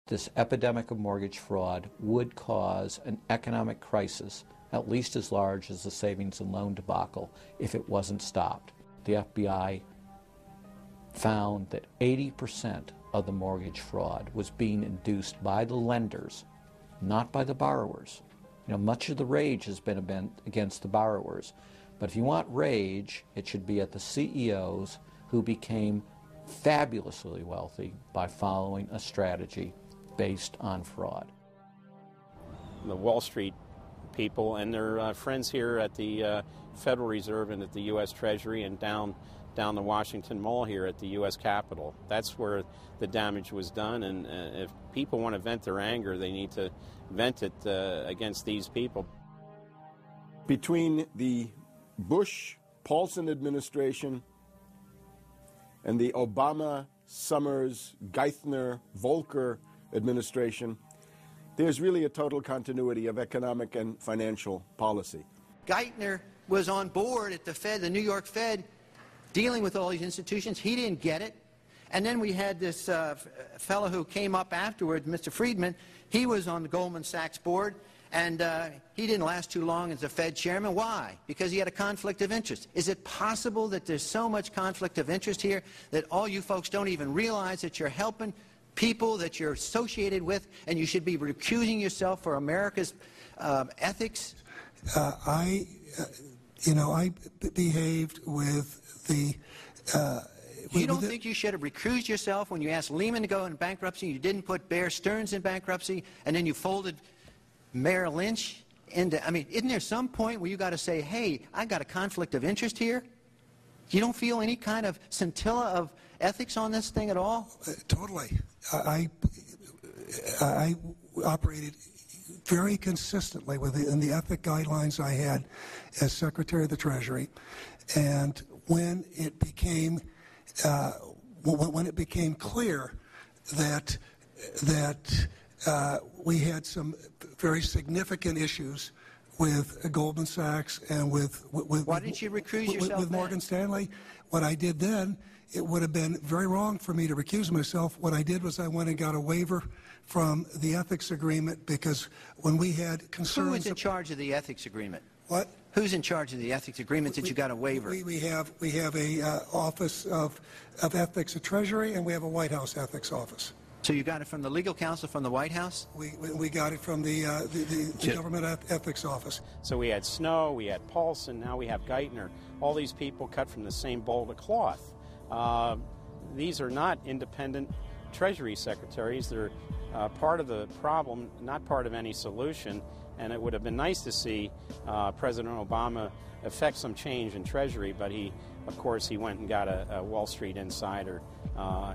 this epidemic of mortgage fraud would cause an economic crisis at least as large as the savings and loan debacle if it wasn't stopped. The FBI found that 80% of the mortgage fraud was being induced by the lenders, not by the borrowers. You know, much of the rage has been against the borrowers, but if you want rage, it should be at the CEOs who became fabulously wealthy by following a strategy based on fraud. The Wall Street people and their friends here at the Federal Reserve and at the U.S. Treasury and down the Washington Mall here at the U.S. Capitol. That's where the damage was done, and if people want to vent their anger, they need to vent it against these people. Between the Bush-Paulson administration and the Obama, Summers, Geithner, Volcker administration, there's really a total continuity of economic and financial policy. Geithner was on board at the Fed, the New York Fed, dealing with all these institutions. He didn't get it. And then we had this fellow who came up afterwards, Mr. Friedman. He was on the Goldman Sachs board, and he didn't last too long as the Fed chairman. Why? Because he had a conflict of interest. Is it possible that there's so much conflict of interest here that all you folks don't even realize that you're helping people that you're associated with, and you should be recusing yourself for America's ethics? I behaved with the... you don't think you should have recused yourself when you asked Lehman to go in bankruptcy, you didn't put Bear Stearns in bankruptcy, and then you folded Merrill Lynch into... I mean, isn't there some point where you got to say, hey, I got a conflict of interest here? You don't feel any kind of scintilla of ethics on this thing at all? Totally. I operated very consistently within the ethic guidelines I had as Secretary of the Treasury, and when it became clear that we had some very significant issues with Goldman Sachs and with why didn't you recuse yourself with Morgan Stanley, what I did then, it would have been very wrong for me to recuse myself. What I did was I went and got a waiver from the ethics agreement, because when we had concerns... Who was in charge of the ethics agreement? What? Who's in charge of the ethics agreement that you got a waiver? We have a Office of Ethics at Treasury, and we have a White House ethics office. So you got it from the legal counsel from the White House? We got it from the Government Ethics Office. So we had Snow, we had Paulson, now we have Geithner. All these people cut from the same bowl of cloth. These are not independent Treasury secretaries. They're part of the problem, not part of any solution. And it would have been nice to see President Obama effect some change in Treasury, but of course, he went and got a Wall Street insider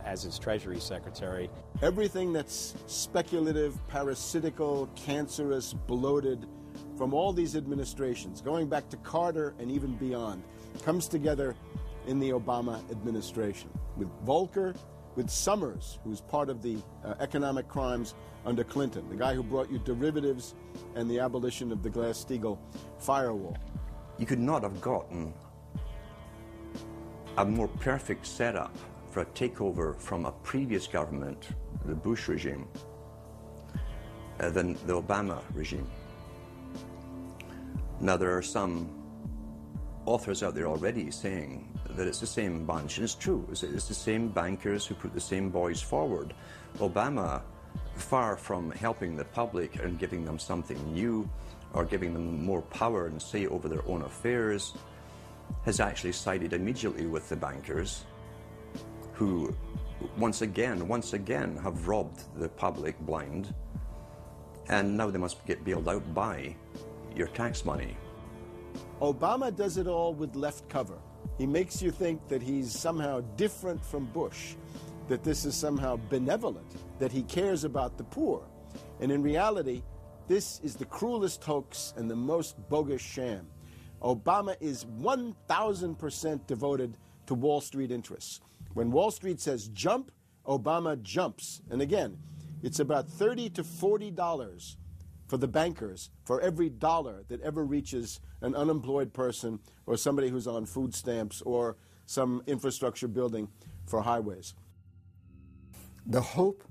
as his Treasury Secretary. Everything that's speculative, parasitical, cancerous, bloated from all these administrations, going back to Carter and even beyond, comes together in the Obama administration. With Volcker, with Summers, who's part of the economic crimes under Clinton, the guy who brought you derivatives and the abolition of the Glass-Steagall firewall. You could not have gotten a more perfect setup for a takeover from a previous government, the Bush regime, than the Obama regime. Now, there are some authors out there already saying that it's the same bunch, and it's true. It's the same bankers who put the same boys forward. Obama, far from helping the public and giving them something new or giving them more power and say over their own affairs, has actually sided immediately with the bankers who once again have robbed the public blind, and now they must get bailed out by your tax money. Obama does it all with left cover. He makes you think that he's somehow different from Bush, that this is somehow benevolent, that he cares about the poor. And in reality, this is the cruelest hoax and the most bogus sham. Obama is 1,000% devoted to Wall Street interests. When Wall Street says jump, Obama jumps. And again, it's about $30 to $40 for the bankers for every dollar that ever reaches an unemployed person or somebody who's on food stamps or some infrastructure building for highways. The hope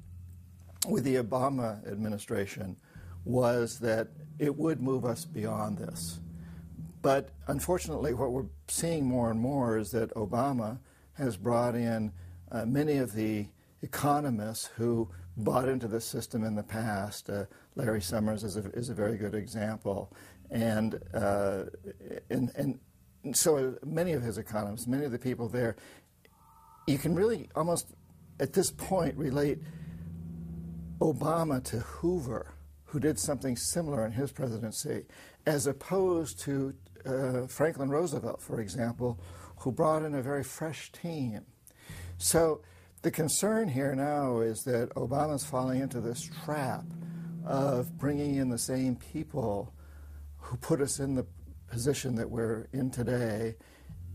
with the Obama administration was that it would move us beyond this. But unfortunately, what we're seeing more and more is that Obama has brought in many of the economists who bought into the system in the past. Larry Summers is a very good example. And so many of his economists, many of the people there, you can really almost at this point relate Obama to Hoover, who did something similar in his presidency, as opposed to Franklin Roosevelt, for example, who brought in a very fresh team. So the concern here now is that Obama's falling into this trap of bringing in the same people who put us in the position that we're in today,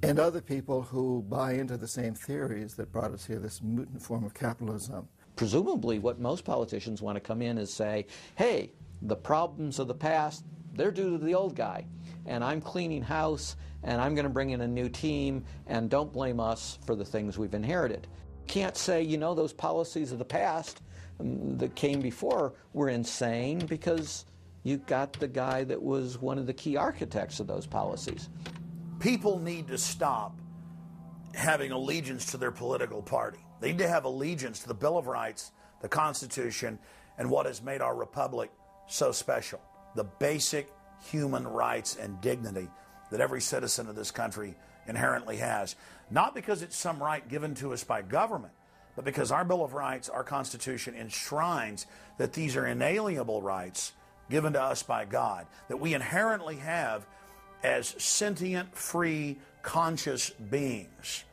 and other people who buy into the same theories that brought us here, this mutant form of capitalism. Presumably what most politicians want to come in is say, hey, the problems of the past, they're due to the old guy, and I'm cleaning house, and I'm going to bring in a new team, and don't blame us for the things we've inherited. Can't say, you know, those policies of the past that came before were insane, because you got the guy that was one of the key architects of those policies. People need to stop having allegiance to their political party. They need to have allegiance to the Bill of Rights, the Constitution, and what has made our republic so special. The basic human rights and dignity that every citizen of this country inherently has. Not because it's some right given to us by government, but because our Bill of Rights, our Constitution, enshrines that these are inalienable rights given to us by God, that we inherently have as sentient, free, conscious beings.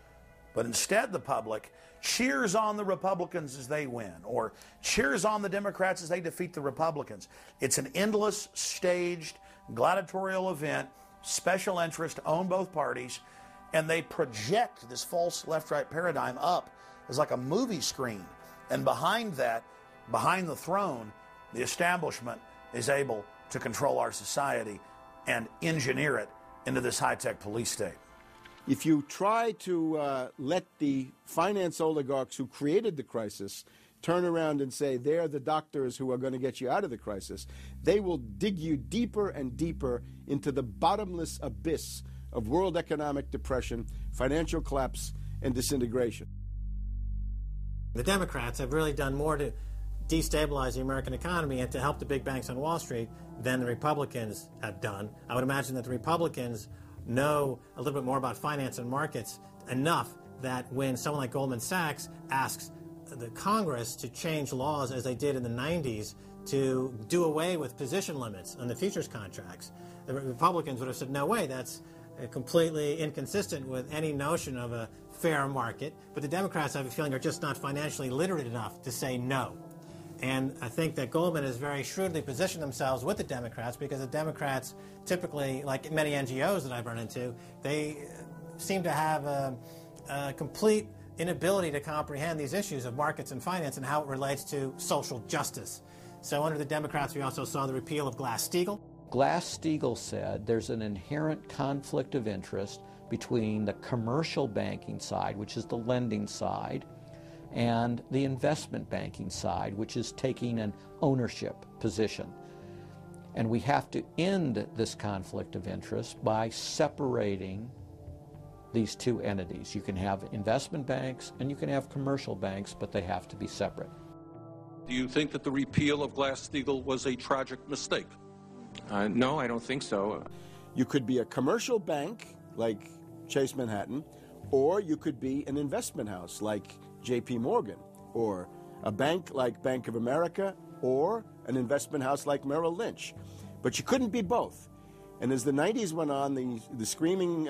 But instead the public cheers on the Republicans as they win, or cheers on the Democrats as they defeat the Republicans. It's an endless, staged, gladiatorial event, special interest own both parties, and they project this false left-right paradigm up as like a movie screen. And behind that, behind the throne, the establishment is able to control our society and engineer it into this high-tech police state. If you try to let the finance oligarchs who created the crisis turn around and say they're the doctors who are going to get you out of the crisis, they will dig you deeper and deeper into the bottomless abyss of world economic depression, financial collapse, and disintegration. The Democrats have really done more to destabilize the American economy and to help the big banks on Wall Street than the Republicans have done. I would imagine that the Republicans know a little bit more about finance and markets enough that when someone like Goldman Sachs asks the Congress to change laws as they did in the 90s to do away with position limits on the futures contracts, the Republicans would have said, no way, that's completely inconsistent with any notion of a fair market. But the Democrats, I have a feeling, are just not financially literate enough to say no. And I think that Goldman has very shrewdly positioned themselves with the Democrats, because the Democrats typically, like many NGOs that I've run into, they seem to have a complete inability to comprehend these issues of markets and finance and how it relates to social justice. So under the Democrats, we also saw the repeal of Glass-Steagall. Glass-Steagall said there's an inherent conflict of interest between the commercial banking side, which is the lending side, and the investment banking side, which is taking an ownership position. And we have to end this conflict of interest by separating these two entities. You can have investment banks and you can have commercial banks, but they have to be separate. Do you think that the repeal of Glass-Steagall was a tragic mistake? No, I don't think so. You could be a commercial bank like Chase Manhattan, or you could be an investment house like J.P. Morgan, or a bank like Bank of America, or an investment house like Merrill Lynch. But you couldn't be both. And as the 90s went on, the screaming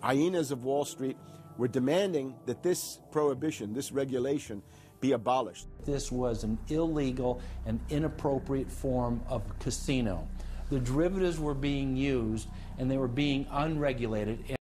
hyenas of Wall Street were demanding that this prohibition, this regulation, be abolished. This was an illegal and inappropriate form of casino. The derivatives were being used, and they were being unregulated.